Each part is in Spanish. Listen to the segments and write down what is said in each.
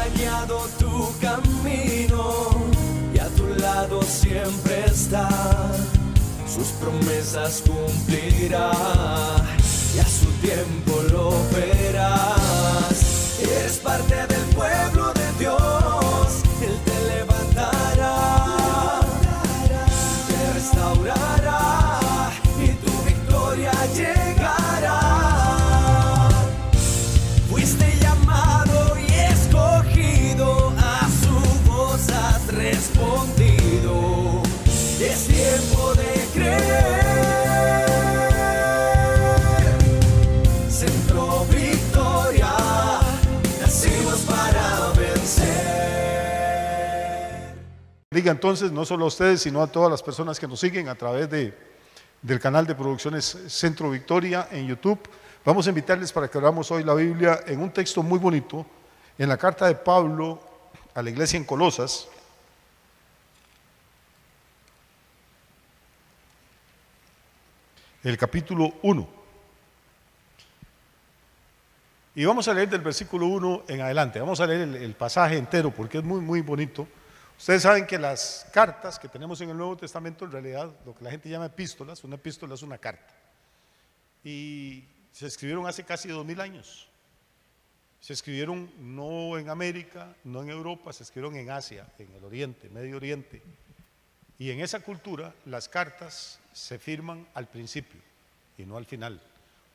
ha guiado tu camino y a tu lado siempre está. Sus promesas cumplirá y a su tiempo lo verás. Eres parte del pueblo de Dios, Él te levantará, te restaurará y tu victoria llegará. Fuiste llamado y escogido, a su voz has respondido. Es tiempo de creer. Centro Victoria, nacimos para vencer. Diga entonces, no solo a ustedes, sino a todas las personas que nos siguen a través del canal de producciones Centro Victoria en YouTube. Vamos a invitarles para que abramos hoy la Biblia en un texto muy bonito, en la carta de Pablo a la iglesia en Colosas. El capítulo 1. Y vamos a leer del versículo 1 en adelante. Vamos a leer el pasaje entero porque es muy, muy bonito. Ustedes saben que las cartas que tenemos en el Nuevo Testamento, en realidad, lo que la gente llama epístolas, una epístola es una carta. Y se escribieron hace casi 2000 años. Se escribieron no en América, no en Europa, se escribieron en Asia, en el Oriente, Medio Oriente. Y en esa cultura las cartas se firman al principio y no al final.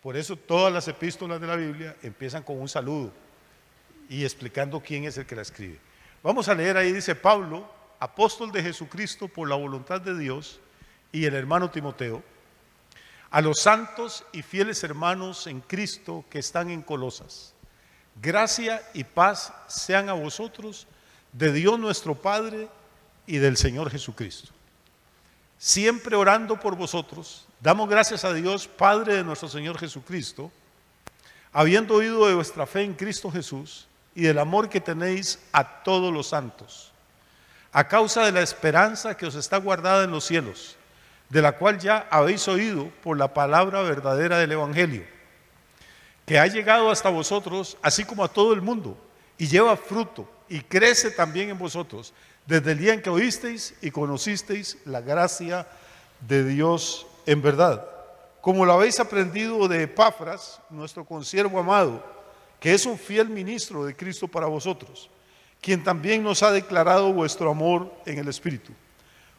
Por eso todas las epístolas de la Biblia empiezan con un saludo y explicando quién es el que la escribe. Vamos a leer ahí, dice: Pablo, apóstol de Jesucristo por la voluntad de Dios, y el hermano Timoteo, a los santos y fieles hermanos en Cristo que están en Colosas. Gracia y paz sean a vosotros de Dios nuestro Padre y del Señor Jesucristo. Siempre orando por vosotros, damos gracias a Dios, Padre de nuestro Señor Jesucristo, habiendo oído de vuestra fe en Cristo Jesús y del amor que tenéis a todos los santos, a causa de la esperanza que os está guardada en los cielos, de la cual ya habéis oído por la palabra verdadera del Evangelio, que ha llegado hasta vosotros, así como a todo el mundo, y lleva fruto, y crece también en vosotros, desde el día en que oísteis y conocisteis la gracia de Dios en verdad, como lo habéis aprendido de Epafras, nuestro consiervo amado, que es un fiel ministro de Cristo para vosotros, quien también nos ha declarado vuestro amor en el Espíritu.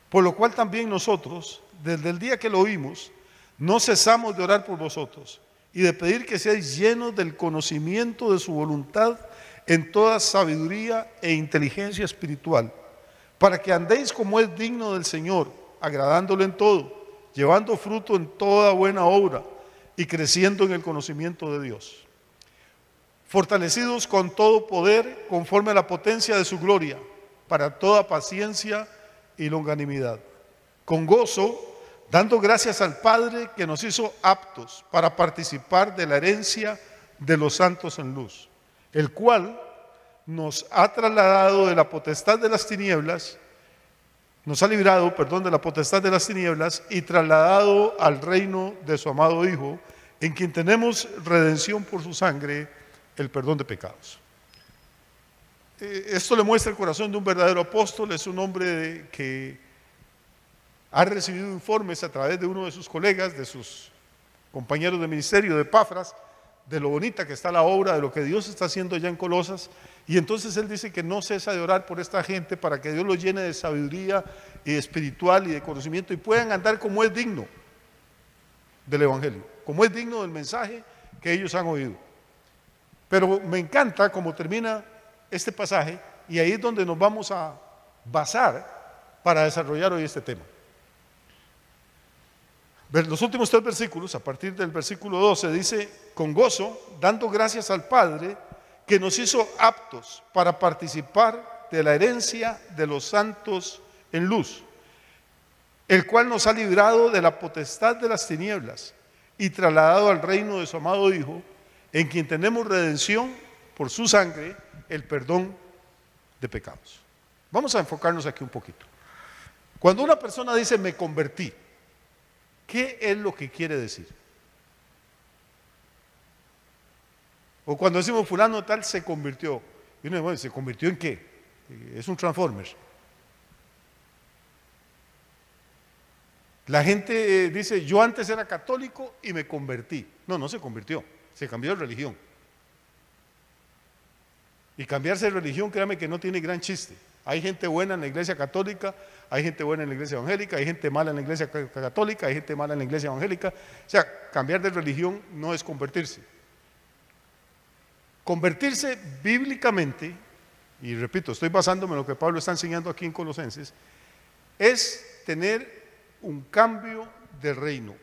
Por lo cual también nosotros, desde el día que lo oímos, no cesamos de orar por vosotros y de pedir que seáis llenos del conocimiento de su voluntad en toda sabiduría e inteligencia espiritual, para que andéis como es digno del Señor, agradándole en todo, llevando fruto en toda buena obra y creciendo en el conocimiento de Dios, fortalecidos con todo poder conforme a la potencia de su gloria, para toda paciencia y longanimidad, con gozo, dando gracias al Padre que nos hizo aptos para participar de la herencia de los santos en luz, el cual nos ha trasladado de la potestad de las tinieblas, nos ha librado, de la potestad de las tinieblas y trasladado al reino de su amado Hijo, en quien tenemos redención por su sangre, el perdón de pecados. Esto le muestra el corazón de un verdadero apóstol. Es un hombre que ha recibido informes a través de uno de sus colegas, de sus compañeros de ministerio, de Epafras, de lo bonita que está la obra, de lo que Dios está haciendo ya en Colosas. Y entonces él dice que no cesa de orar por esta gente para que Dios los llene de sabiduría y espiritual y de conocimiento y puedan andar como es digno del Evangelio, como es digno del mensaje que ellos han oído. Pero me encanta cómo termina este pasaje y ahí es donde nos vamos a basar para desarrollar hoy este tema. Los últimos 3 versículos, a partir del versículo 12, dice: con gozo, dando gracias al Padre que nos hizo aptos para participar de la herencia de los santos en luz, el cual nos ha librado de la potestad de las tinieblas y trasladado al reino de su amado Hijo, en quien tenemos redención por su sangre, el perdón de pecados. Vamos a enfocarnos aquí un poquito. Cuando una persona dice me convertí, ¿qué es lo que quiere decir? O cuando decimos fulano tal se convirtió, Y uno dice, bueno, ¿se convirtió en qué? Es un Transformer. La gente dice, yo antes era católico y me convertí. No, no se convirtió, se cambió de religión. Y cambiarse de religión, créame que no tiene gran chiste. Hay gente buena en la iglesia católica, hay gente buena en la iglesia evangélica, hay gente mala en la iglesia católica, hay gente mala en la iglesia evangélica. O sea, cambiar de religión no es convertirse. Convertirse bíblicamente, y repito, estoy basándome en lo que Pablo está enseñando aquí en Colosenses, es tener un cambio de reino.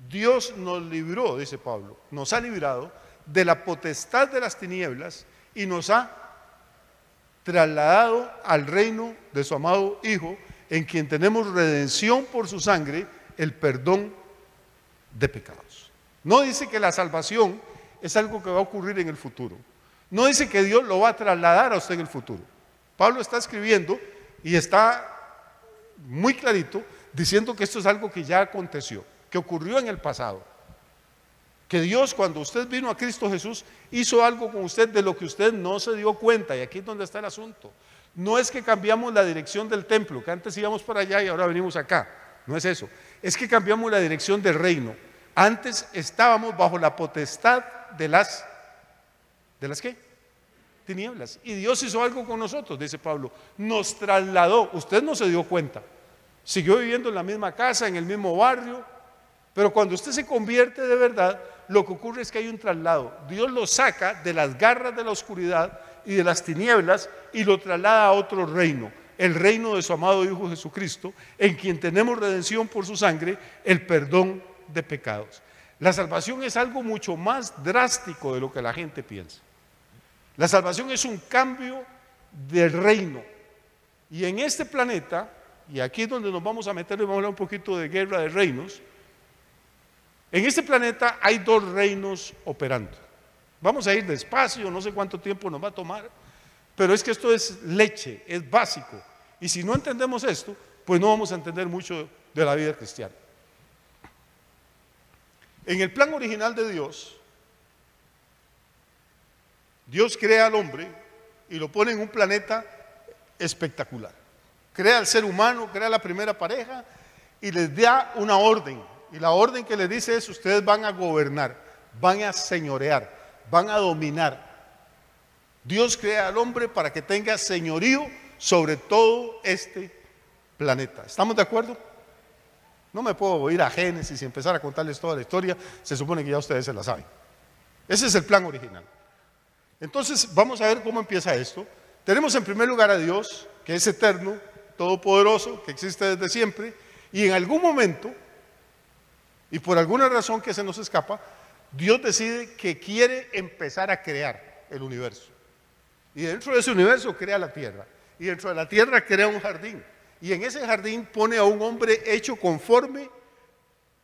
Dios nos libró, dice Pablo, nos ha librado de la potestad de las tinieblas y nos ha trasladado al reino de su amado Hijo, en quien tenemos redención por su sangre, el perdón de pecados. No dice que la salvación es algo que va a ocurrir en el futuro. No dice que Dios lo va a trasladar a usted en el futuro. Pablo está escribiendo y está muy clarito diciendo que esto es algo que ya aconteció, que ocurrió en el pasado. Que Dios, cuando usted vino a Cristo Jesús, hizo algo con usted de lo que usted no se dio cuenta. Y aquí es donde está el asunto. No es que cambiamos la dirección del templo, que antes íbamos para allá y ahora venimos acá. No es eso. Es que cambiamos la dirección del reino. Antes estábamos bajo la potestad de las ¿qué? Tinieblas. Y Dios hizo algo con nosotros, dice Pablo. Nos trasladó. Usted no se dio cuenta. Siguió viviendo en la misma casa, en el mismo barrio. Pero cuando usted se convierte de verdad, lo que ocurre es que hay un traslado. Dios lo saca de las garras de la oscuridad y de las tinieblas y lo traslada a otro reino, el reino de su amado Hijo Jesucristo, en quien tenemos redención por su sangre, el perdón de pecados. La salvación es algo mucho más drástico de lo que la gente piensa. La salvación es un cambio de reino. Y en este planeta, y aquí es donde nos vamos a meter y vamos a hablar un poquito de guerra de reinos. En este planeta hay dos reinos operando. Vamos a ir despacio, no sé cuánto tiempo nos va a tomar, pero es que esto es leche, es básico. Y si no entendemos esto, pues no vamos a entender mucho de la vida cristiana. En el plan original de Dios, Dios crea al hombre y lo pone en un planeta espectacular. Crea al ser humano, crea la primera pareja y les da una orden. Y la orden que les dice es: ustedes van a gobernar, van a señorear, van a dominar. Dios crea al hombre para que tenga señorío sobre todo este planeta. ¿Estamos de acuerdo? No me puedo ir a Génesis y empezar a contarles toda la historia. Se supone que ya ustedes se la saben. Ese es el plan original. Entonces vamos a ver cómo empieza esto. Tenemos en primer lugar a Dios, que es eterno, todopoderoso, que existe desde siempre, y en algún momento, y por alguna razón que se nos escapa, Dios decide que quiere empezar a crear el universo. Y dentro de ese universo crea la tierra. Y dentro de la tierra crea un jardín. Y en ese jardín pone a un hombre hecho conforme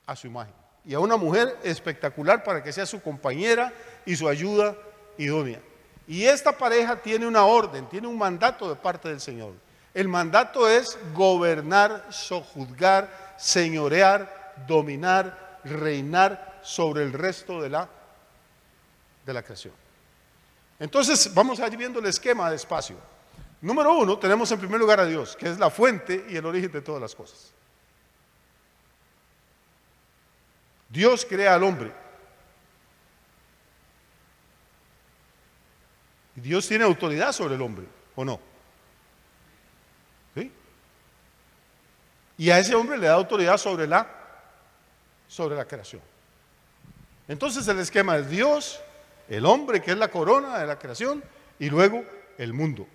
a su imagen. Y a una mujer espectacular para que sea su compañera y su ayuda idónea. Y esta pareja tiene una orden, tiene un mandato de parte del Señor. El mandato es gobernar, sojuzgar, señorear, dominar, reinar sobre el resto de la creación. Entonces vamos a ir viendo el esquema despacio. Número uno, tenemos en primer lugar a Dios, que es la fuente y el origen de todas las cosas. Dios crea al hombre. Y Dios tiene autoridad sobre el hombre, ¿o no? ¿Sí? Y a ese hombre le da autoridad sobre la creación. Entonces el esquema es Dios, el hombre, que es la corona de la creación, y luego el mundo.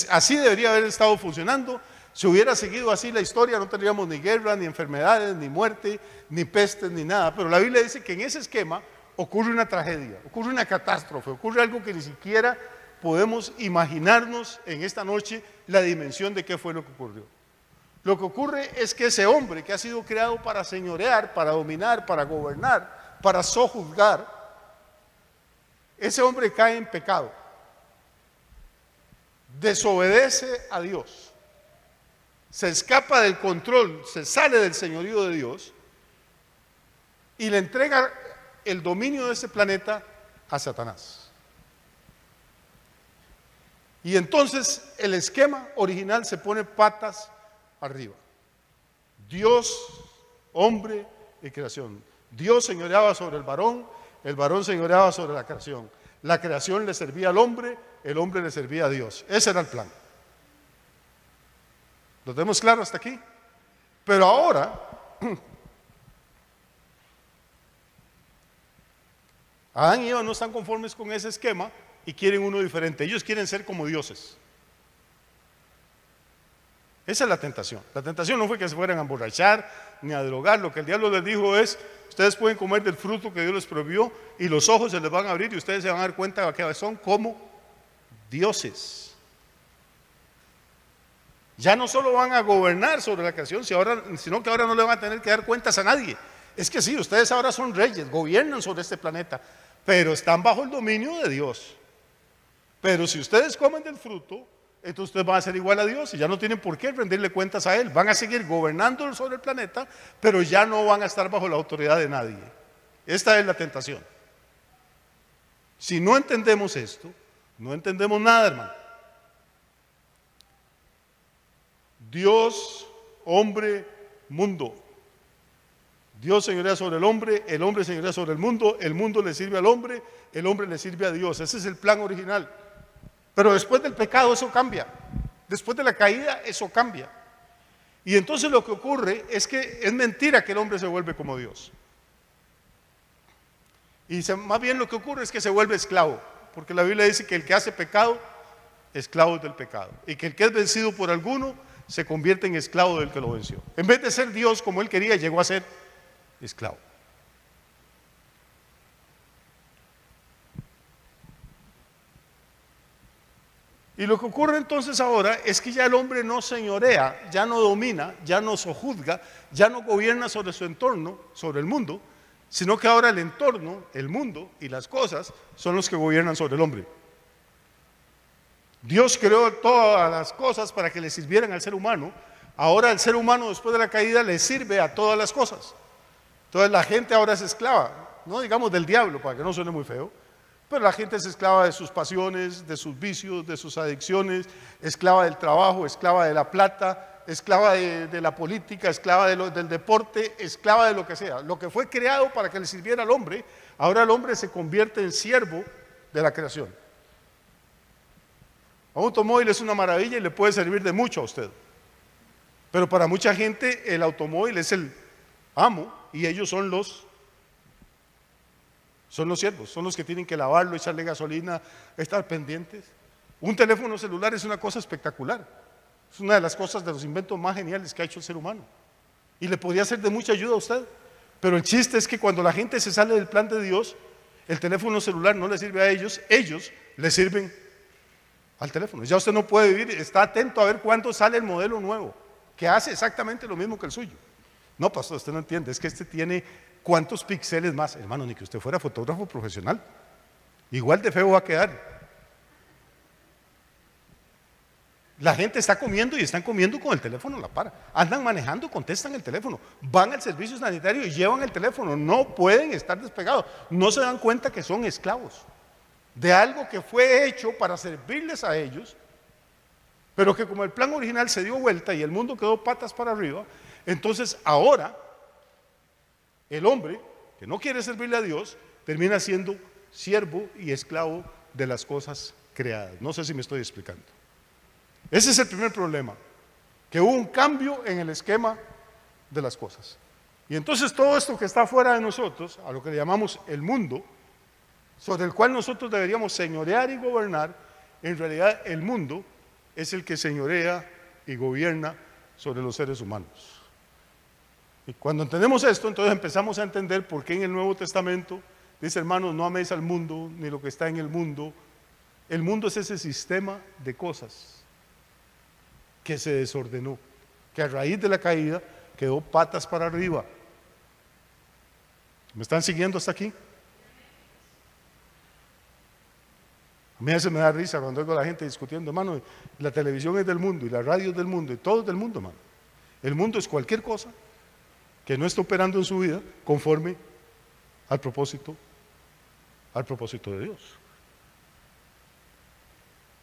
Así debería haber estado funcionando. Si hubiera seguido así la historia, no tendríamos ni guerra, ni enfermedades, ni muerte, ni pestes, ni nada. Pero la Biblia dice que en ese esquema ocurre una tragedia, ocurre una catástrofe, ocurre algo que ni siquiera podemos imaginarnos en esta noche la dimensión de qué fue lo que ocurrió. Lo que ocurre es que ese hombre que ha sido creado para señorear, para dominar, para gobernar, para sojuzgar, ese hombre cae en pecado, desobedece a Dios, se escapa del control, se sale del señorío de Dios y le entrega el dominio de ese planeta a Satanás. Y entonces el esquema original se pone patas arriba. Dios, hombre y creación. Dios señoreaba sobre el varón señoreaba sobre la creación. La creación le servía al hombre, el hombre le servía a Dios. Ese era el plan. ¿Lo tenemos claro hasta aquí? Pero ahora, Adán y Eva no están conformes con ese esquema y quieren uno diferente. Ellos quieren ser como dioses. Esa es la tentación. La tentación no fue que se fueran a emborrachar ni a drogar. Lo que el diablo les dijo es: ustedes pueden comer del fruto que Dios les prohibió y los ojos se les van a abrir y ustedes se van a dar cuenta de que son como dioses. Ya no solo van a gobernar sobre la creación, sino que ahora no le van a tener que dar cuentas a nadie. Es que sí, ustedes ahora son reyes, gobiernan sobre este planeta, pero están bajo el dominio de Dios. Pero si ustedes comen del fruto, entonces ustedes van a ser igual a Dios y ya no tienen por qué rendirle cuentas a Él. Van a seguir gobernando sobre el planeta, pero ya no van a estar bajo la autoridad de nadie. Esta es la tentación. Si no entendemos esto, no entendemos nada, hermano. Dios, hombre, mundo. Dios señorea sobre el hombre señorea sobre el mundo le sirve al hombre, el hombre le sirve a Dios. Ese es el plan original. Pero después del pecado eso cambia. Después de la caída eso cambia. Y entonces lo que ocurre es que es mentira que el hombre se vuelve como Dios. Y más bien lo que ocurre es que se vuelve esclavo. Porque la Biblia dice que el que hace pecado, esclavo es del pecado. Y que el que es vencido por alguno, se convierte en esclavo del que lo venció. En vez de ser Dios como él quería, llegó a ser esclavo. Y lo que ocurre entonces ahora es que ya el hombre no señorea, ya no domina, ya no sojuzga, ya no gobierna sobre su entorno, sobre el mundo, sino que ahora el entorno, el mundo y las cosas son los que gobiernan sobre el hombre. Dios creó todas las cosas para que le sirvieran al ser humano. Ahora el ser humano después de la caída le sirve a todas las cosas. Entonces la gente ahora es esclava, no digamos del diablo para que no suene muy feo, pero la gente es esclava de sus pasiones, de sus vicios, de sus adicciones, esclava del trabajo, esclava de la plata, esclava de la política, esclava del deporte, esclava de lo que sea. Lo que fue creado para que le sirviera al hombre, ahora el hombre se convierte en siervo de la creación. Un automóvil es una maravilla y le puede servir de mucho a usted. Pero para mucha gente el automóvil es el amo y ellos son los siervos, son los que tienen que lavarlo, echarle gasolina, estar pendientes. Un teléfono celular es una cosa espectacular. Es una de las cosas, de los inventos más geniales que ha hecho el ser humano. Y le podría ser de mucha ayuda a usted. Pero el chiste es que cuando la gente se sale del plan de Dios, el teléfono celular no le sirve a ellos le sirven al teléfono. Ya usted no puede vivir, está atento a ver cuándo sale el modelo nuevo, que hace exactamente lo mismo que el suyo. No, pastor, usted no entiende, es que este tiene cuántos píxeles más. Hermano, ni que usted fuera fotógrafo profesional, igual de feo va a quedar. La gente está comiendo y están comiendo con el teléfono a la par. Andan manejando, contestan el teléfono, van al servicio sanitario y llevan el teléfono. No pueden estar despegados, no se dan cuenta que son esclavos de algo que fue hecho para servirles a ellos, pero que como el plan original se dio vuelta y el mundo quedó patas para arriba, entonces ahora el hombre que no quiere servirle a Dios termina siendo siervo y esclavo de las cosas creadas. No sé si me estoy explicando. Ese es el primer problema, que hubo un cambio en el esquema de las cosas. Y entonces todo esto que está fuera de nosotros, a lo que le llamamos el mundo, sobre el cual nosotros deberíamos señorear y gobernar, en realidad el mundo es el que señorea y gobierna sobre los seres humanos. Y cuando entendemos esto, entonces empezamos a entender por qué en el Nuevo Testamento dice: hermanos, no améis al mundo ni lo que está en el mundo. El mundo es ese sistema de cosas que se desordenó, que a raíz de la caída quedó patas para arriba. ¿Me están siguiendo hasta aquí? A mí a veces me da risa cuando oigo a la gente discutiendo: hermano, la televisión es del mundo y la radio es del mundo y todo es del mundo, hermano. El mundo es cualquier cosa que no está operando en su vida conforme al propósito de Dios.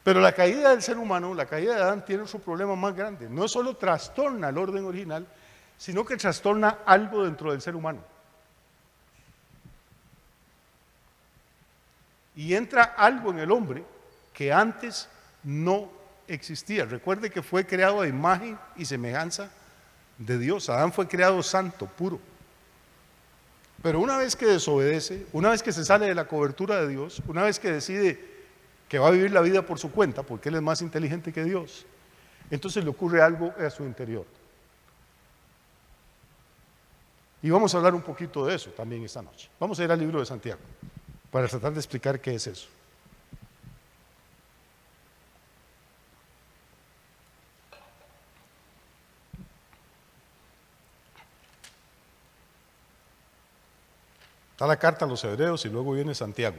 Pero la caída del ser humano, la caída de Adán, tiene otro problema más grande. No solo trastorna el orden original, sino que trastorna algo dentro del ser humano. Y entra algo en el hombre que antes no existía. Recuerde que fue creado a imagen y semejanza de Dios. Adán fue creado santo, puro. Pero una vez que desobedece, una vez que se sale de la cobertura de Dios, una vez que decide que va a vivir la vida por su cuenta, porque él es más inteligente que Dios, entonces le ocurre algo a su interior. Y vamos a hablar un poquito de eso también esta noche. Vamos a ir al libro de Santiago para tratar de explicar qué es eso. Está la carta a los Hebreos y luego viene Santiago,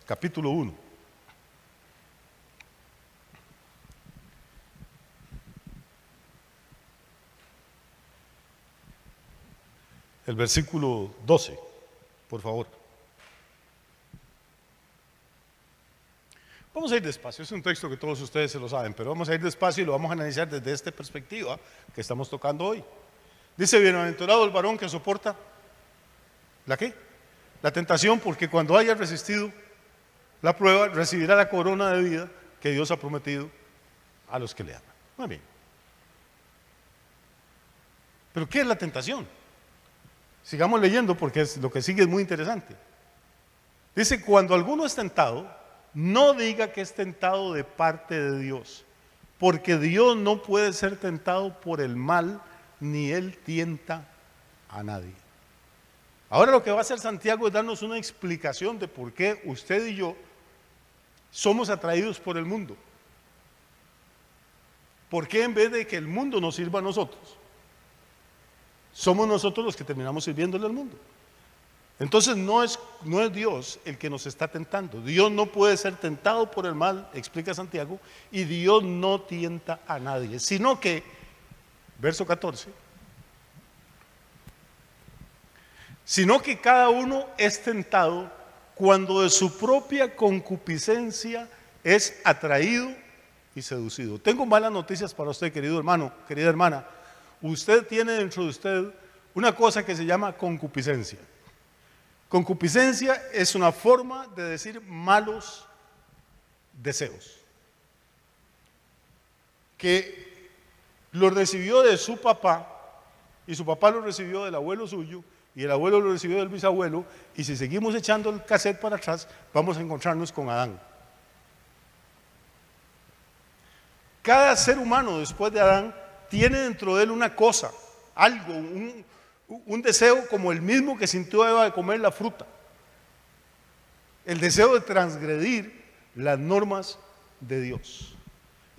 capítulo 1. El versículo 12, por favor. Vamos a ir despacio, es un texto que todos ustedes se lo saben, pero vamos a ir despacio y lo vamos a analizar desde esta perspectiva que estamos tocando hoy. Dice, bienaventurado el varón que soporta, ¿la qué? La tentación, porque cuando haya resistido la prueba, recibirá la corona de vida que Dios ha prometido a los que le aman. Muy bien. ¿Pero qué es la tentación? Sigamos leyendo porque lo que sigue es muy interesante. Dice, cuando alguno es tentado, no diga que es tentado de parte de Dios, porque Dios no puede ser tentado por el mal, ni Él tienta a nadie. Ahora lo que va a hacer Santiago es darnos una explicación de por qué usted y yo somos atraídos por el mundo. ¿Por qué en vez de que el mundo nos sirva a nosotros, somos nosotros los que terminamos sirviéndole al mundo? Entonces no es Dios el que nos está tentando. Dios no puede ser tentado por el mal, explica Santiago, y Dios no tienta a nadie, sino que, verso 14, sino que cada uno es tentado cuando de su propia concupiscencia es atraído y seducido. Tengo malas noticias para usted, querido hermano, querida hermana. Usted tiene dentro de usted una cosa que se llama concupiscencia. Concupiscencia es una forma de decir malos deseos, que lo recibió de su papá y su papá lo recibió del abuelo suyo y el abuelo lo recibió del bisabuelo, y si seguimos echando el cassette para atrás vamos a encontrarnos con Adán. Cada ser humano después de Adán tiene dentro de él una cosa, algo, un deseo como el mismo que sintió Eva de comer la fruta. El deseo de transgredir las normas de Dios.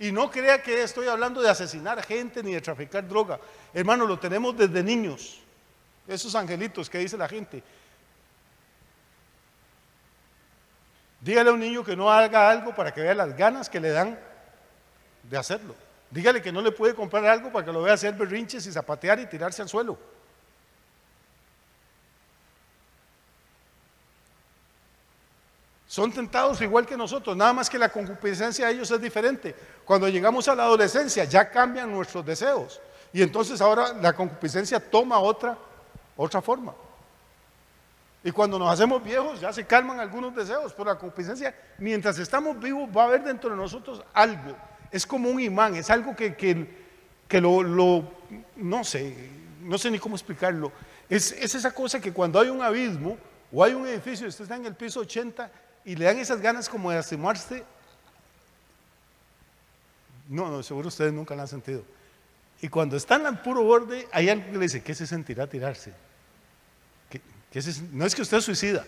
Y no crea que estoy hablando de asesinar gente ni de traficar droga. Hermano, lo tenemos desde niños. Esos angelitos que dice la gente. Dígale a un niño que no haga algo para que vea las ganas que le dan de hacerlo. Dígale que no le puede comprar algo para que lo vea hacer berrinches y zapatear y tirarse al suelo. Son tentados igual que nosotros, nada más que la concupiscencia de ellos es diferente. Cuando llegamos a la adolescencia ya cambian nuestros deseos y entonces ahora la concupiscencia toma otra forma. Y cuando nos hacemos viejos ya se calman algunos deseos, pero la concupiscencia, mientras estamos vivos, va a haber dentro de nosotros algo. Es como un imán, es algo que no sé ni cómo explicarlo. Es esa cosa que cuando hay un abismo o hay un edificio y usted está en el piso 80 y le dan esas ganas como de asomarse. No, seguro ustedes nunca lo han sentido. Y cuando están al puro borde, hay algo que le dice, ¿qué se sentirá tirarse? No es que usted suicida,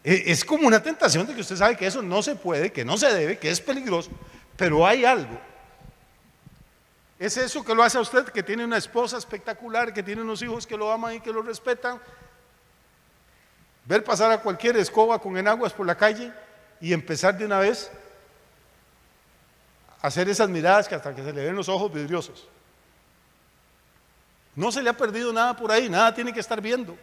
es como una tentación de que usted sabe que eso no se puede, que no se debe, que es peligroso, pero hay algo. Es eso que lo hace a usted, que tiene una esposa espectacular, que tiene unos hijos que lo aman y que lo respetan, ver pasar a cualquier escoba con enaguas por la calle y empezar de una vez a hacer esas miradas que hasta que se le ven los ojos vidriosos. No se le ha perdido nada por ahí, nada tiene que estar viendo.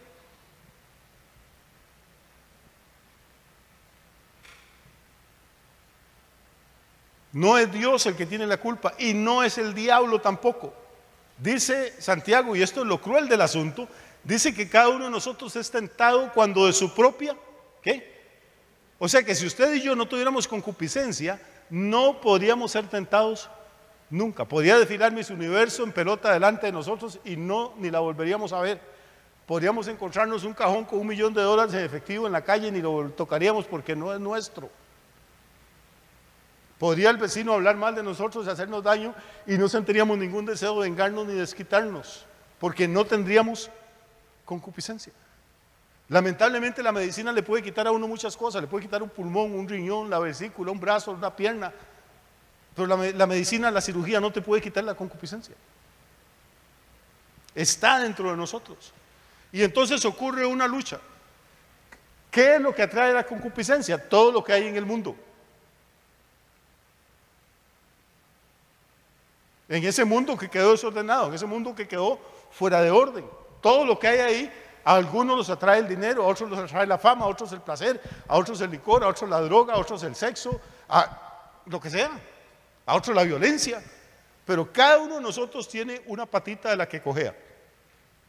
No es Dios el que tiene la culpa y no es el diablo tampoco. Dice Santiago, y esto es lo cruel del asunto, dice que cada uno de nosotros es tentado cuando de su propia, ¿qué? O sea que si usted y yo no tuviéramos concupiscencia, no podríamos ser tentados nunca. Podría desfilar Miss Universo en pelota delante de nosotros y ni la volveríamos a ver. Podríamos encontrarnos un cajón con $1.000.000 en efectivo en la calle y ni lo tocaríamos porque no es nuestro. Podría el vecino hablar mal de nosotros y hacernos daño y no sentiríamos ningún deseo de vengarnos ni desquitarnos, porque no tendríamos concupiscencia. Lamentablemente la medicina le puede quitar a uno muchas cosas, le puede quitar un pulmón, un riñón, la vesícula, un brazo, una pierna, pero la medicina, la cirugía no te puede quitar la concupiscencia. Está dentro de nosotros. Y entonces ocurre una lucha. ¿Qué es lo que atrae la concupiscencia? Todo lo que hay en el mundo. En ese mundo que quedó desordenado, en ese mundo que quedó fuera de orden. Todo lo que hay ahí, a algunos los atrae el dinero, a otros los atrae la fama, a otros el placer, a otros el licor, a otros la droga, a otros el sexo, a lo que sea, a otros la violencia. Pero cada uno de nosotros tiene una patita de la que cojea.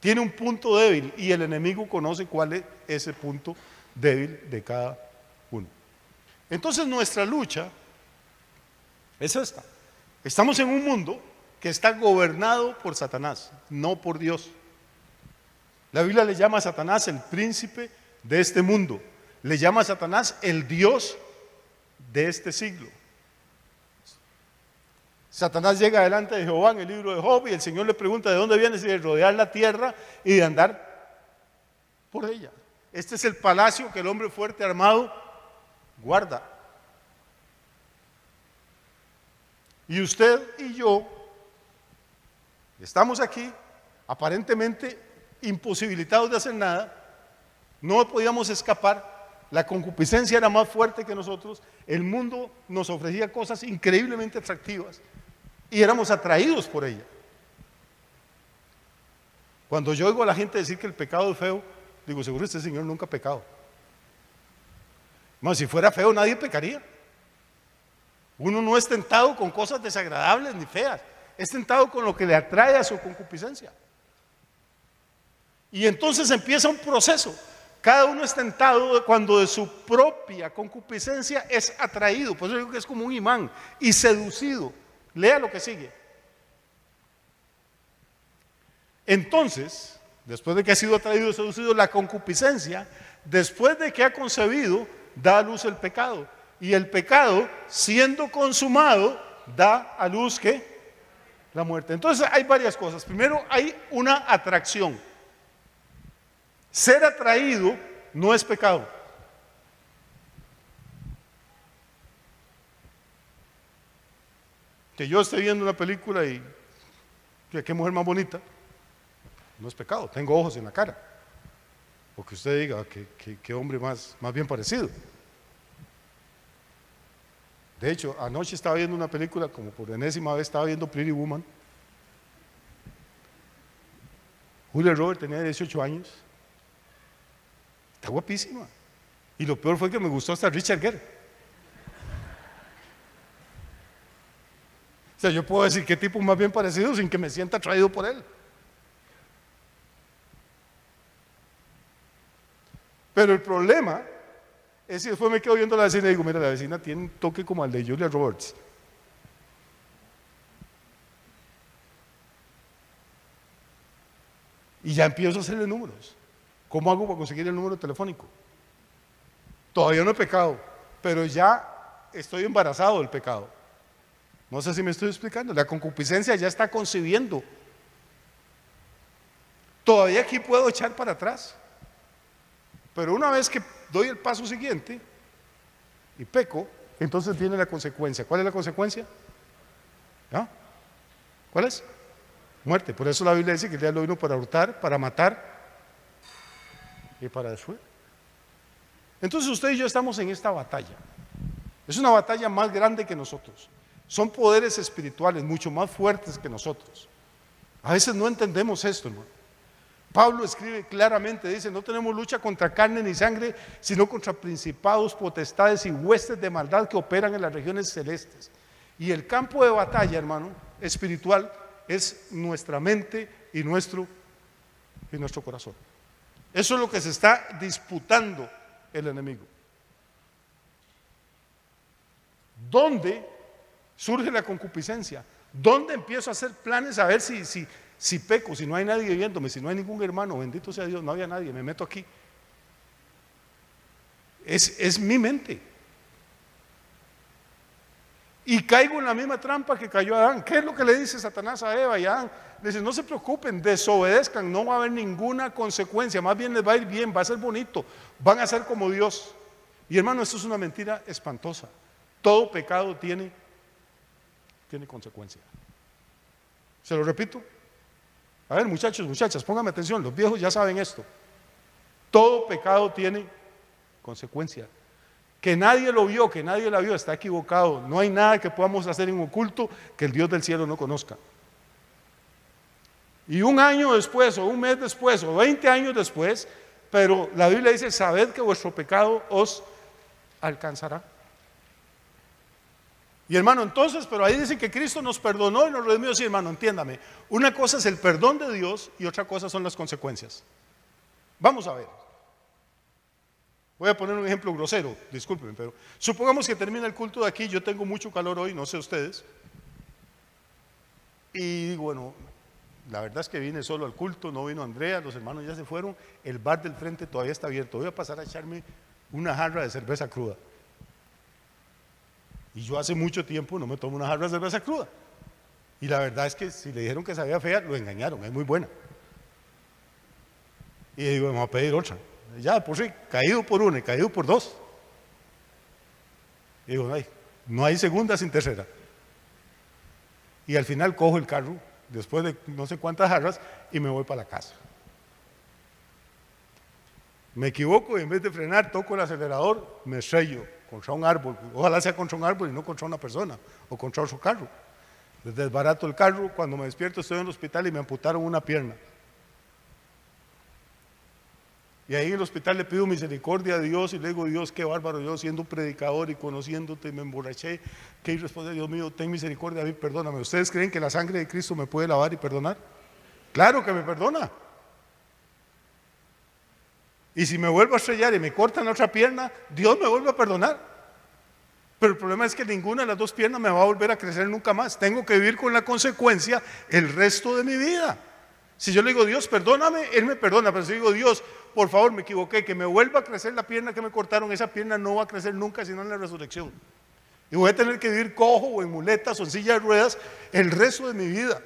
Tiene un punto débil y el enemigo conoce cuál es ese punto débil de cada uno. Entonces nuestra lucha es esta. Estamos en un mundo que está gobernado por Satanás, no por Dios. La Biblia le llama a Satanás el príncipe de este mundo. Le llama a Satanás el Dios de este siglo. Satanás llega delante de Jehová en el libro de Job y el Señor le pregunta de dónde vienes, y de rodear la tierra y de andar por ella. Este es el palacio que el hombre fuerte armado guarda. Y usted y yo estamos aquí aparentemente imposibilitados de hacer nada, no podíamos escapar, la concupiscencia era más fuerte que nosotros, el mundo nos ofrecía cosas increíblemente atractivas y éramos atraídos por ella. Cuando yo oigo a la gente decir que el pecado es feo, digo, seguro este señor nunca ha pecado. No, si fuera feo nadie pecaría. Uno no es tentado con cosas desagradables ni feas, es tentado con lo que le atrae a su concupiscencia. Y entonces empieza un proceso. Cada uno es tentado cuando de su propia concupiscencia es atraído. Por eso digo que es como un imán y seducido. Lea lo que sigue. Entonces, después de que ha sido atraído y seducido, la concupiscencia, después de que ha concebido, da a luz el pecado. Y el pecado, siendo consumado, da a luz ¿qué? La muerte. Entonces hay varias cosas. Primero hay una atracción. Ser atraído no es pecado. Que yo esté viendo una película y que qué mujer más bonita, no es pecado. Tengo ojos en la cara. O que usted diga qué hombre más bien parecido. De hecho, anoche estaba viendo una película, como por enésima vez estaba viendo Pretty Woman. Julia Roberts tenía 18 años. Está guapísima. Y lo peor fue que me gustó hasta Richard Gere. O sea, yo puedo decir qué tipo más bien parecido sin que me sienta atraído por él. Pero el problema es que después me quedo viendo a la vecina y digo, mira, la vecina tiene un toque como el de Julia Roberts. Y ya empiezo a hacerle números. ¿Cómo hago para conseguir el número telefónico? Todavía no he pecado, pero ya estoy embarazado del pecado. No sé si me estoy explicando. La concupiscencia ya está concibiendo. Todavía aquí puedo echar para atrás. Pero una vez que doy el paso siguiente y peco, entonces viene la consecuencia. ¿Cuál es la consecuencia? ¿Ah? ¿Cuál es? Muerte. Por eso la Biblia dice que el diablo vino para hurtar, para matar y para destruir. Entonces usted y yo estamos en esta batalla. Es una batalla más grande que nosotros. Son poderes espirituales mucho más fuertes que nosotros. A veces no entendemos esto, hermano. Pablo escribe claramente, dice, no tenemos lucha contra carne ni sangre, sino contra principados, potestades y huestes de maldad que operan en las regiones celestes. Y el campo de batalla, hermano, espiritual, es nuestra mente y nuestro corazón. Eso es lo que se está disputando el enemigo. ¿Dónde surge la concupiscencia? ¿Dónde empiezo a hacer planes a ver si peco, si no hay nadie viéndome, si no hay ningún hermano, bendito sea Dios, no había nadie, me meto aquí? Es mi mente. Y caigo en la misma trampa que cayó Adán. ¿Qué es lo que le dice Satanás a Eva y a Adán? Le dice, no se preocupen, desobedezcan, no va a haber ninguna consecuencia, más bien les va a ir bien, va a ser bonito, van a ser como Dios. Y hermano, esto es una mentira espantosa. Todo pecado tiene consecuencia. Se lo repito. A ver, muchachos, muchachas, pónganme atención, los viejos ya saben esto. Todo pecado tiene consecuencia. Que nadie lo vio, que nadie la vio, está equivocado. No hay nada que podamos hacer en oculto que el Dios del cielo no conozca. Y un año después, o un mes después, o 20 años después, pero la Biblia dice, sabed que vuestro pecado os alcanzará. Y hermano, entonces, pero ahí dice que Cristo nos perdonó y nos redimió. Sí, hermano, entiéndame. Una cosa es el perdón de Dios y otra cosa son las consecuencias. Vamos a ver. Voy a poner un ejemplo grosero, discúlpenme, pero supongamos que termina el culto de aquí, yo tengo mucho calor hoy, no sé ustedes. Y bueno, la verdad es que vine solo al culto, no vino Andrea, los hermanos ya se fueron, el bar del frente todavía está abierto, voy a pasar a echarme una jarra de cerveza cruda. Y yo hace mucho tiempo no me tomo una jarra de cerveza cruda. Y la verdad es que si le dijeron que sabía fea, lo engañaron, es muy buena. Y digo, vamos a pedir otra. Ya, por sí, caído por una y caído por dos. Y digo, no hay segunda sin tercera. Y al final cojo el carro, después de no sé cuántas jarras, y me voy para la casa. Me equivoco y en vez de frenar, toco el acelerador, me estrello contra un árbol. Ojalá sea contra un árbol y no contra una persona o contra otro carro. Desbarato el carro, cuando me despierto estoy en el hospital y me amputaron una pierna. Y ahí en el hospital le pido misericordia a Dios y le digo, Dios, qué bárbaro, yo siendo un predicador y conociéndote me emborraché. ¿Qué? Y responde, Dios mío, ten misericordia de mí, perdóname. ¿Ustedes creen que la sangre de Cristo me puede lavar y perdonar? Claro que me perdona. Y si me vuelvo a estrellar y me cortan la otra pierna, Dios me vuelve a perdonar. Pero el problema es que ninguna de las dos piernas me va a volver a crecer nunca más. Tengo que vivir con la consecuencia el resto de mi vida. Si yo le digo, Dios, perdóname, Él me perdona. Pero si digo, Dios, por favor, me equivoqué, que me vuelva a crecer la pierna que me cortaron, esa pierna no va a crecer nunca sino en la resurrección. Y voy a tener que vivir cojo o en muletas o en silla de ruedas el resto de mi vida.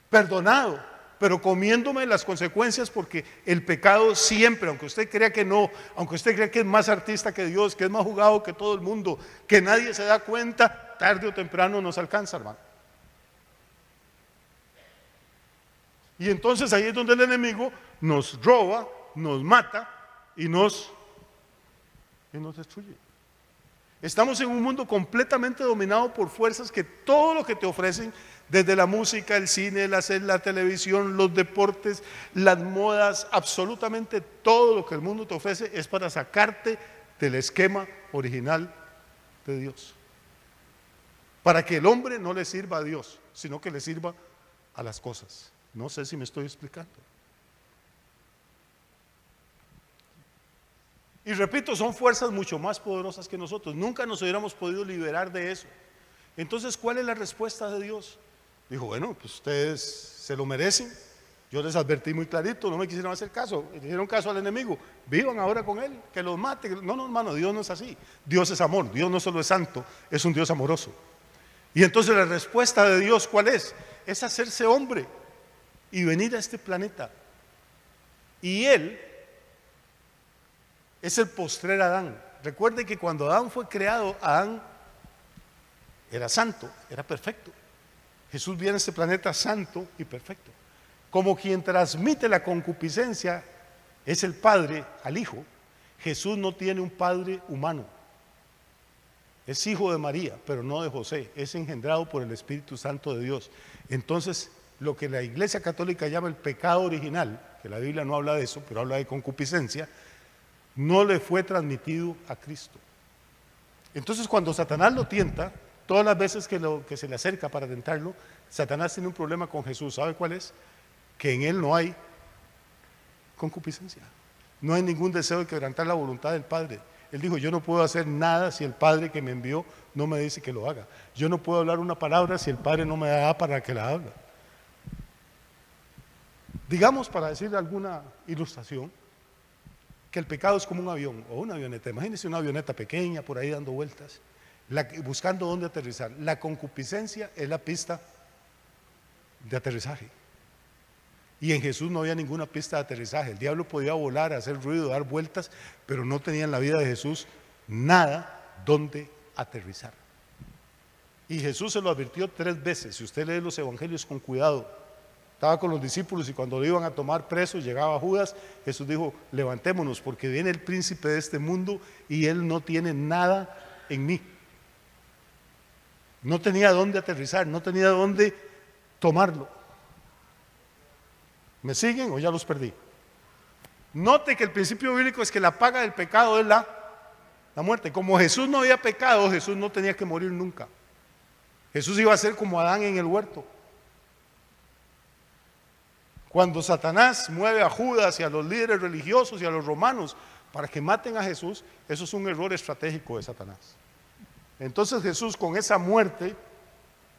Perdonado, pero comiéndome las consecuencias, porque el pecado siempre, aunque usted crea que no, aunque usted crea que es más artista que Dios, que es más jugado que todo el mundo, que nadie se da cuenta, tarde o temprano nos alcanza, hermano. Y entonces ahí es donde el enemigo nos roba, nos mata y nos destruye. Estamos en un mundo completamente dominado por fuerzas que todo lo que te ofrecen, desde la música, el cine, la televisión, los deportes, las modas, absolutamente todo lo que el mundo te ofrece es para sacarte del esquema original de Dios. Para que el hombre no le sirva a Dios, sino que le sirva a las cosas. No sé si me estoy explicando. Y repito, son fuerzas mucho más poderosas que nosotros. Nunca nos hubiéramos podido liberar de eso. Entonces, ¿cuál es la respuesta de Dios? Dijo, bueno, pues ustedes se lo merecen. Yo les advertí muy clarito, no me quisieron hacer caso. Le dieron caso al enemigo. Vivan ahora con él, que los mate. No, no, hermano, Dios no es así. Dios es amor. Dios no solo es santo, es un Dios amoroso. Y entonces la respuesta de Dios, ¿cuál es? Es hacerse hombre y venir a este planeta. Y Él es el postrer Adán. Recuerde que cuando Adán fue creado, Adán era santo, era perfecto. Jesús viene a este planeta santo y perfecto. Como quien transmite la concupiscencia es el Padre al Hijo, Jesús no tiene un Padre humano. Es hijo de María, pero no de José. Es engendrado por el Espíritu Santo de Dios. Entonces, lo que la Iglesia Católica llama el pecado original, que la Biblia no habla de eso, pero habla de concupiscencia, no le fue transmitido a Cristo. Entonces, cuando Satanás lo tienta, Todas las veces que se le acerca para tentarlo, Satanás tiene un problema con Jesús. ¿Sabe cuál es? Que en él no hay concupiscencia. No hay ningún deseo de quebrantar la voluntad del Padre. Él dijo, yo no puedo hacer nada si el Padre que me envió no me dice que lo haga. Yo no puedo hablar una palabra si el Padre no me da para que la hable. Digamos, para decir alguna ilustración, que el pecado es como un avión o una avioneta. Imagínense una avioneta pequeña por ahí dando vueltas, buscando dónde aterrizar. La concupiscencia es la pista de aterrizaje. Y en Jesús no había ninguna pista de aterrizaje. El diablo podía volar, hacer ruido, dar vueltas, pero no tenía en la vida de Jesús nada donde aterrizar. Y Jesús se lo advirtió 3 veces. Si usted lee los evangelios con cuidado, estaba con los discípulos y cuando lo iban a tomar preso, llegaba Judas, Jesús dijo, levantémonos porque viene el príncipe de este mundo y él no tiene nada en mí. No tenía dónde aterrizar, no tenía dónde tomarlo. ¿Me siguen o ya los perdí? Note que el principio bíblico es que la paga del pecado es la muerte. Como Jesús no había pecado, Jesús no tenía que morir nunca. Jesús iba a ser como Adán en el huerto. Cuando Satanás mueve a Judas y a los líderes religiosos y a los romanos para que maten a Jesús, eso es un error estratégico de Satanás. Entonces Jesús con esa muerte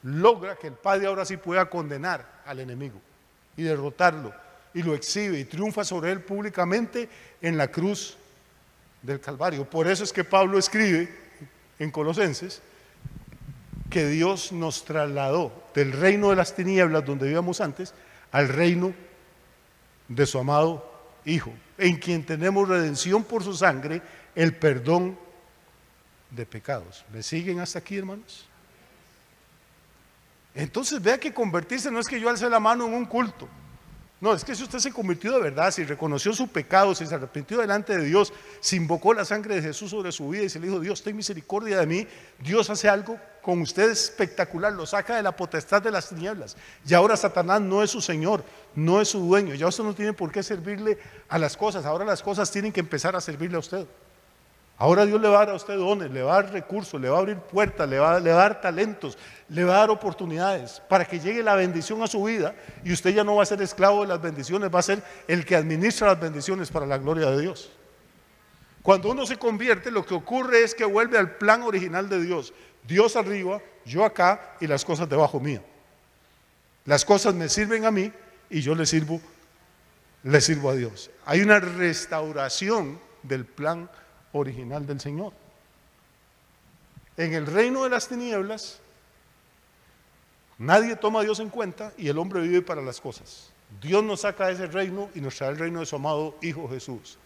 logra que el Padre ahora sí pueda condenar al enemigo y derrotarlo, y lo exhibe y triunfa sobre él públicamente en la cruz del Calvario. Por eso es que Pablo escribe en Colosenses que Dios nos trasladó del reino de las tinieblas donde vivíamos antes al reino de su amado Hijo, en quien tenemos redención por su sangre, el perdón de pecados. ¿Me siguen hasta aquí, hermanos? Entonces vea que convertirse no es que yo alce la mano en un culto. No, es que si usted se convirtió de verdad, si reconoció su pecado, si se arrepintió delante de Dios, si invocó la sangre de Jesús sobre su vida y se le dijo, Dios, ten misericordia de mí, Dios hace algo con usted espectacular, lo saca de la potestad de las tinieblas. Y ahora Satanás no es su señor, no es su dueño, ya usted no tiene por qué servirle a las cosas, ahora las cosas tienen que empezar a servirle a usted. Ahora Dios le va a dar a usted dones, le va a dar recursos, le va a abrir puertas, le va a dar talentos, le va a dar oportunidades para que llegue la bendición a su vida y usted ya no va a ser esclavo de las bendiciones, va a ser el que administra las bendiciones para la gloria de Dios. Cuando uno se convierte, lo que ocurre es que vuelve al plan original de Dios. Dios arriba, yo acá y las cosas debajo mía. Las cosas me sirven a mí y yo le sirvo a Dios. Hay una restauración del plan original del Señor. En el reino de las tinieblas nadie toma a Dios en cuenta y el hombre vive para las cosas. Dios nos saca de ese reino y nos trae el reino de su amado Hijo Jesús,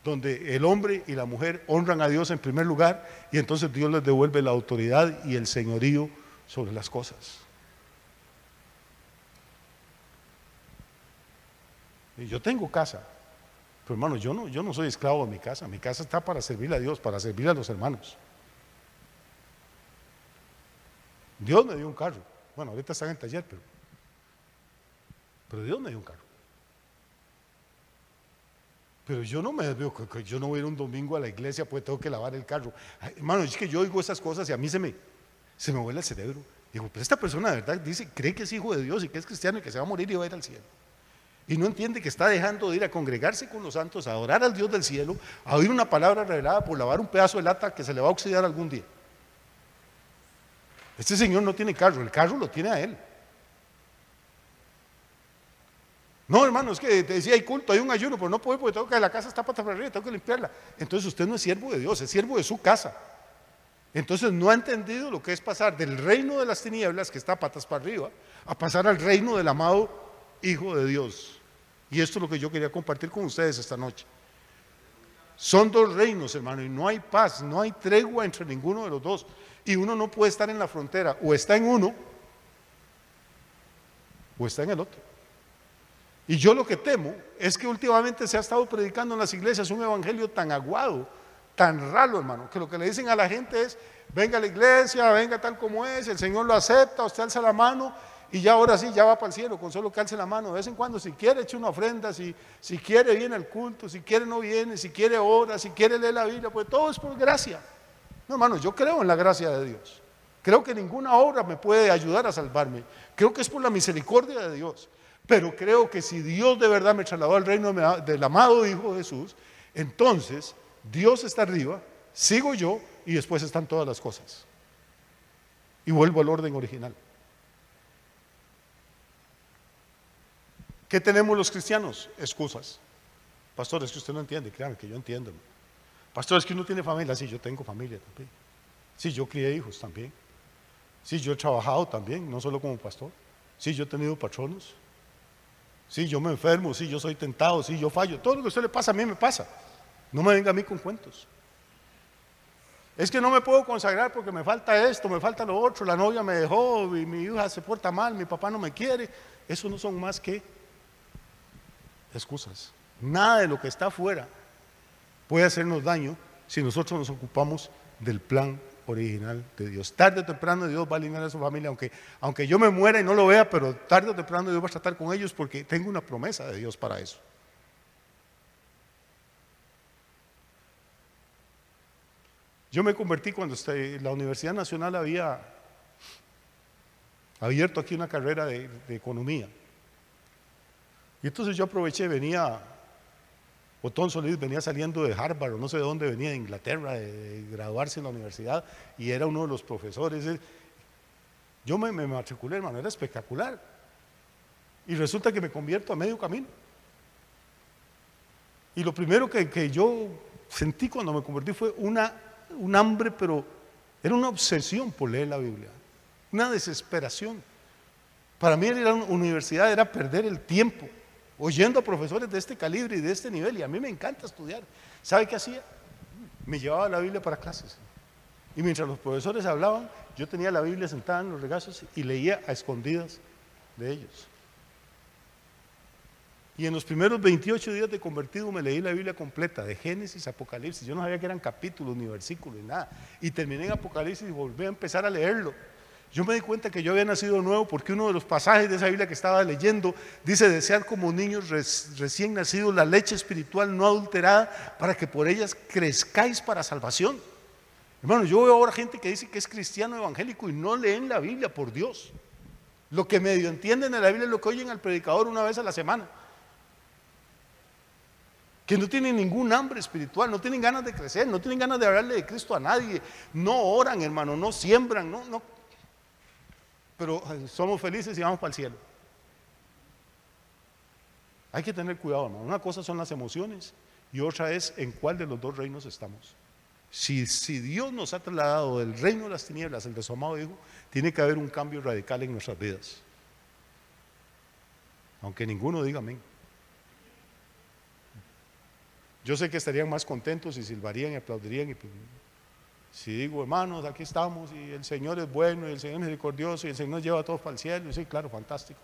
donde el hombre y la mujer honran a Dios en primer lugar y entonces Dios les devuelve la autoridad y el señorío sobre las cosas. Y yo tengo casa. Pero hermano, yo no soy esclavo de mi casa está para servirle a Dios, para servirle a los hermanos. Dios me dio un carro, bueno, ahorita está en el taller, pero Dios me dio un carro. Pero yo no me veo, yo no voy a ir un domingo a la iglesia porque tengo que lavar el carro. Ay, hermano, es que yo oigo esas cosas y a mí se me vuela el cerebro. Digo, pero esta persona de verdad cree que es hijo de Dios y que es cristiano y que se va a morir y va a ir al cielo. Y no entiende que está dejando de ir a congregarse con los santos, a adorar al Dios del cielo, a oír una palabra revelada por lavar un pedazo de lata que se le va a oxidar algún día. Este señor no tiene carro, el carro lo tiene a él. No, hermano, es que te decía, hay culto, hay un ayuno, pero no puedo porque tengo que la casa está patas para arriba, tengo que limpiarla. Entonces usted no es siervo de Dios, es siervo de su casa. Entonces no ha entendido lo que es pasar del reino de las tinieblas, que está patas para arriba, a pasar al reino del amado Hijo de Dios. Y esto es lo que yo quería compartir con ustedes esta noche. Son dos reinos, hermano, y no hay paz, no hay tregua entre ninguno de los dos. Y uno no puede estar en la frontera, o está en uno, o está en el otro. Y yo lo que temo es que últimamente se ha estado predicando en las iglesias un evangelio tan aguado, tan raro, hermano, que lo que le dicen a la gente es, venga a la iglesia, venga tal como es, el Señor lo acepta, usted alza la mano, y ya ahora sí, ya va para el cielo, con solo que alce la mano. De vez en cuando, si quiere, eche una ofrenda, si quiere, viene al culto, si quiere, no viene, si quiere, ora, si quiere, lee la Biblia, pues todo es por gracia. No, hermano, yo creo en la gracia de Dios. Creo que ninguna obra me puede ayudar a salvarme. Creo que es por la misericordia de Dios. Pero creo que si Dios de verdad me trasladó al reino del amado Hijo Jesús, entonces Dios está arriba, sigo yo y después están todas las cosas. Y vuelvo al orden original. ¿Qué tenemos los cristianos? Excusas. Pastor, es que usted no entiende, créame que yo entiendo. Pastor, es que uno tiene familia. Sí, yo tengo familia también. Sí, yo crié hijos también. Sí, yo he trabajado también, no solo como pastor. Sí, yo he tenido patronos. Sí, yo me enfermo. Sí, yo soy tentado. Sí, yo fallo. Todo lo que a usted le pasa, a mí me pasa. No me venga a mí con cuentos. Es que no me puedo consagrar porque me falta esto, me falta lo otro. La novia me dejó, y mi hija se porta mal, mi papá no me quiere. Eso no son más que excusas. Nada de lo que está afuera puede hacernos daño si nosotros nos ocupamos del plan original de Dios. Tarde o temprano Dios va a alinear a su familia, aunque yo me muera y no lo vea, pero tarde o temprano Dios va a tratar con ellos porque tengo una promesa de Dios para eso. Yo me convertí cuando la Universidad Nacional había abierto aquí una carrera de economía. Y entonces yo aproveché, venía Otón Solís, venía saliendo de Harvard o no sé de dónde, venía de Inglaterra, de graduarse en la universidad, y era uno de los profesores. Yo me matriculé, hermano, era espectacular. Y resulta que me convierto a medio camino. Y lo primero que yo sentí cuando me convertí fue un hambre, pero era una obsesión por leer la Biblia, una desesperación. Para mí ir a la universidad era perder el tiempo oyendo a profesores de este calibre y de este nivel, y a mí me encanta estudiar. ¿Sabe qué hacía? Me llevaba la Biblia para clases, y mientras los profesores hablaban, yo tenía la Biblia sentada en los regazos y leía a escondidas de ellos. Y en los primeros 28 días de convertido me leí la Biblia completa, de Génesis a Apocalipsis. Yo no sabía que eran capítulos, ni versículos, ni nada. Y terminé en Apocalipsis y volví a empezar a leerlo. Yo me di cuenta que yo había nacido de nuevo porque uno de los pasajes de esa Biblia que estaba leyendo dice: desear como niños recién nacidos la leche espiritual no adulterada, para que por ellas crezcáis para salvación. Hermano, yo veo ahora gente que dice que es cristiano evangélico y no leen la Biblia, por Dios. Lo que medio entienden de la Biblia es lo que oyen al predicador una vez a la semana, que no tienen ningún hambre espiritual, no tienen ganas de crecer, no tienen ganas de hablarle de Cristo a nadie, no oran, hermano, no siembran, no. Pero somos felices y vamos para el cielo. Hay que tener cuidado, hermano. Una cosa son las emociones y otra es en cuál de los dos reinos estamos. Si Dios nos ha trasladado del reino de las tinieblas, el de su amado Hijo, tiene que haber un cambio radical en nuestras vidas. Aunque ninguno diga amén. Yo sé que estarían más contentos y silbarían y aplaudirían. Y pues, si digo, hermanos, aquí estamos y el Señor es bueno y el Señor es misericordioso y el Señor nos lleva a todos para el cielo, y sí, claro, fantástico.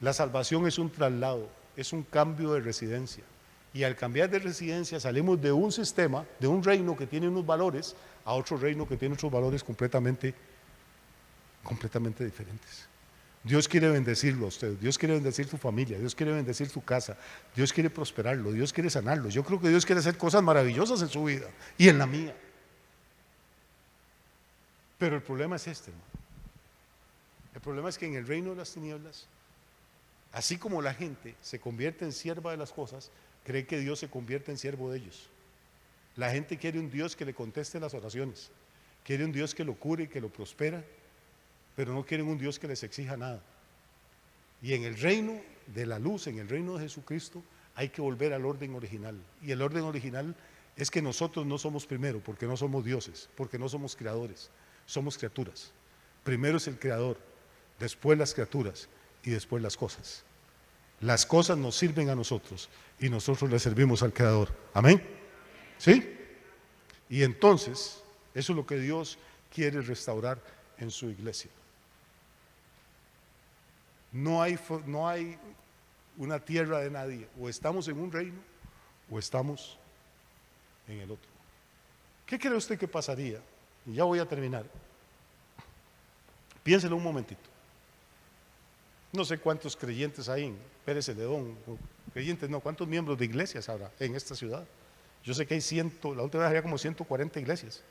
La salvación es un traslado, es un cambio de residencia. Y al cambiar de residencia salimos de un sistema, de un reino que tiene unos valores, a otro reino que tiene otros valores completamente diferentes. Dios quiere bendecirlo a usted, Dios quiere bendecir su familia, Dios quiere bendecir su casa, Dios quiere prosperarlo, Dios quiere sanarlo. Yo creo que Dios quiere hacer cosas maravillosas en su vida y en la mía. Pero el problema es este, hermano. El problema es que en el reino de las tinieblas, así como la gente se convierte en sierva de las cosas, cree que Dios se convierte en siervo de ellos. La gente quiere un Dios que le conteste las oraciones, quiere un Dios que lo cure y que lo prospera, pero no quieren un Dios que les exija nada. Y en el reino de la luz, en el reino de Jesucristo, hay que volver al orden original. Y el orden original es que nosotros no somos primero, porque no somos dioses, porque no somos creadores, somos criaturas. Primero es el creador, después las criaturas y después las cosas. Las cosas nos sirven a nosotros y nosotros le servimos al creador. ¿Amén? ¿Sí? Y entonces, eso es lo que Dios quiere restaurar en su iglesia. No hay una tierra de nadie. O estamos en un reino o estamos en el otro. ¿Qué cree usted que pasaría? Y ya voy a terminar. Piénselo un momentito. No sé cuántos creyentes hay en Pérez Celedón, creyentes no, cuántos miembros de iglesias habrá en esta ciudad. Yo sé que hay la última vez había como 140 iglesias.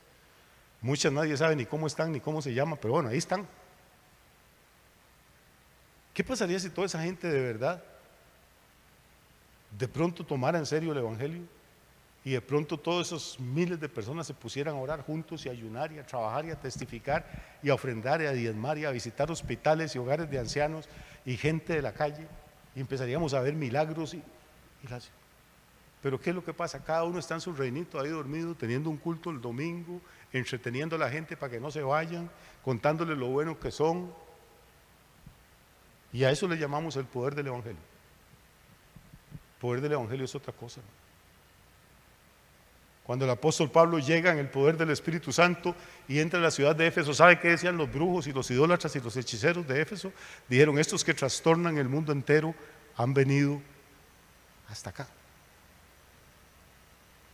Muchas nadie sabe ni cómo están, ni cómo se llaman, pero bueno, ahí están. ¿Qué pasaría si toda esa gente de verdad de pronto tomara en serio el Evangelio? Y de pronto todos esos miles de personas se pusieran a orar juntos y a ayunar y a trabajar y a testificar y a ofrendar y a diezmar y a visitar hospitales y hogares de ancianos y gente de la calle, y empezaríamos a ver milagros pero ¿qué es lo que pasa? Cada uno está en su reinito ahí dormido, teniendo un culto el domingo, entreteniendo a la gente para que no se vayan, contándoles lo bueno que son, y a eso le llamamos el poder del Evangelio. El poder del Evangelio es otra cosa. Cuando el apóstol Pablo llega en el poder del Espíritu Santo y entra a la ciudad de Éfeso, ¿sabe qué decían los brujos y los idólatras y los hechiceros de Éfeso? Dijeron: estos que trastornan el mundo entero han venido hasta acá.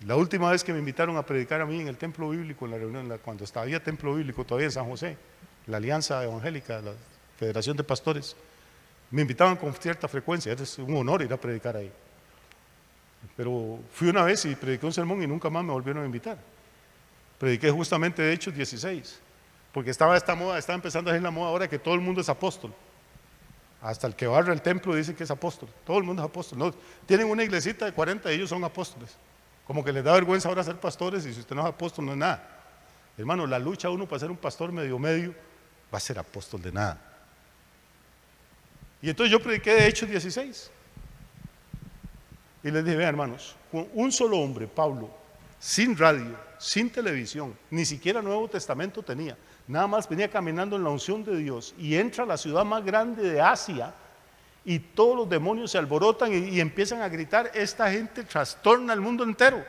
La última vez que me invitaron a predicar a mí en el templo bíblico, en la reunión, cuando estaba templo bíblico todavía en San José, la Alianza Evangélica, la Federación de Pastores, me invitaban con cierta frecuencia. Es un honor ir a predicar ahí. Pero fui una vez y prediqué un sermón y nunca más me volvieron a invitar. Prediqué justamente de Hechos 16, porque estaba esta moda, estaba empezando a ser la moda ahora que todo el mundo es apóstol. Hasta el que barra el templo dice que es apóstol. Todo el mundo es apóstol. No, tienen una iglesita de 40 y ellos son apóstoles. Como que les da vergüenza ahora ser pastores, y si usted no es apóstol no es nada. Hermano, la lucha uno para ser un pastor medio va a ser apóstol de nada. Y entonces yo prediqué de Hechos 16. Y les dije: vean, hermanos, con un solo hombre, Pablo, sin radio, sin televisión, ni siquiera Nuevo Testamento tenía, nada más venía caminando en la unción de Dios y entra a la ciudad más grande de Asia y todos los demonios se alborotan y empiezan a gritar: esta gente trastorna el mundo entero.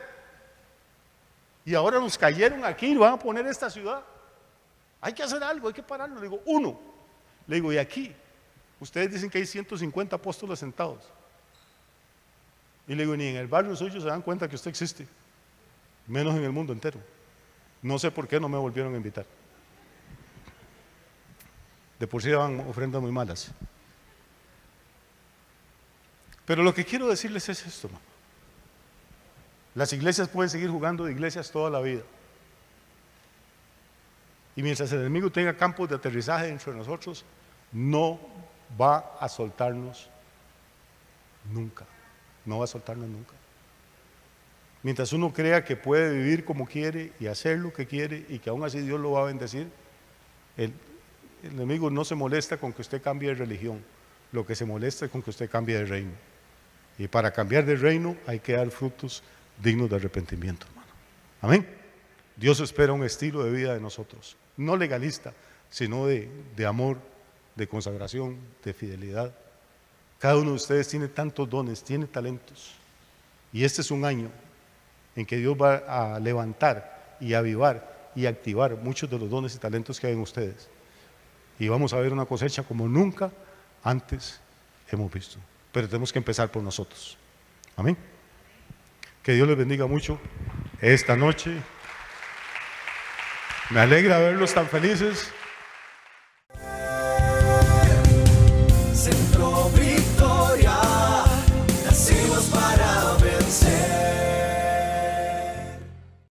Y ahora nos cayeron aquí y van a poner esta ciudad. Hay que hacer algo, hay que pararlo. Le digo: uno. Le digo: y aquí, ustedes dicen que hay 150 apóstoles sentados. Y le digo: ni en el barrio suyo se dan cuenta que usted existe, menos en el mundo entero. No sé por qué no me volvieron a invitar. De por sí daban ofrendas muy malas. Pero lo que quiero decirles es esto, ¿no? Las iglesias pueden seguir jugando de iglesias toda la vida. Y mientras el enemigo tenga campos de aterrizaje dentro de nosotros, no va a soltarnos nunca. No va a soltarnos nunca. Mientras uno crea que puede vivir como quiere y hacer lo que quiere y que aún así Dios lo va a bendecir, el enemigo no se molesta con que usted cambie de religión. Lo que se molesta es con que usted cambie de reino. Y para cambiar de reino hay que dar frutos dignos de arrepentimiento, hermano. Amén. Dios espera un estilo de vida de nosotros, no legalista, sino de amor, de consagración, de fidelidad. Cada uno de ustedes tiene tantos dones, tiene talentos. Y este es un año en que Dios va a levantar y avivar y activar muchos de los dones y talentos que hay en ustedes. Y vamos a ver una cosecha como nunca antes hemos visto. Pero tenemos que empezar por nosotros. Amén. Que Dios les bendiga mucho esta noche. Me alegra verlos tan felices.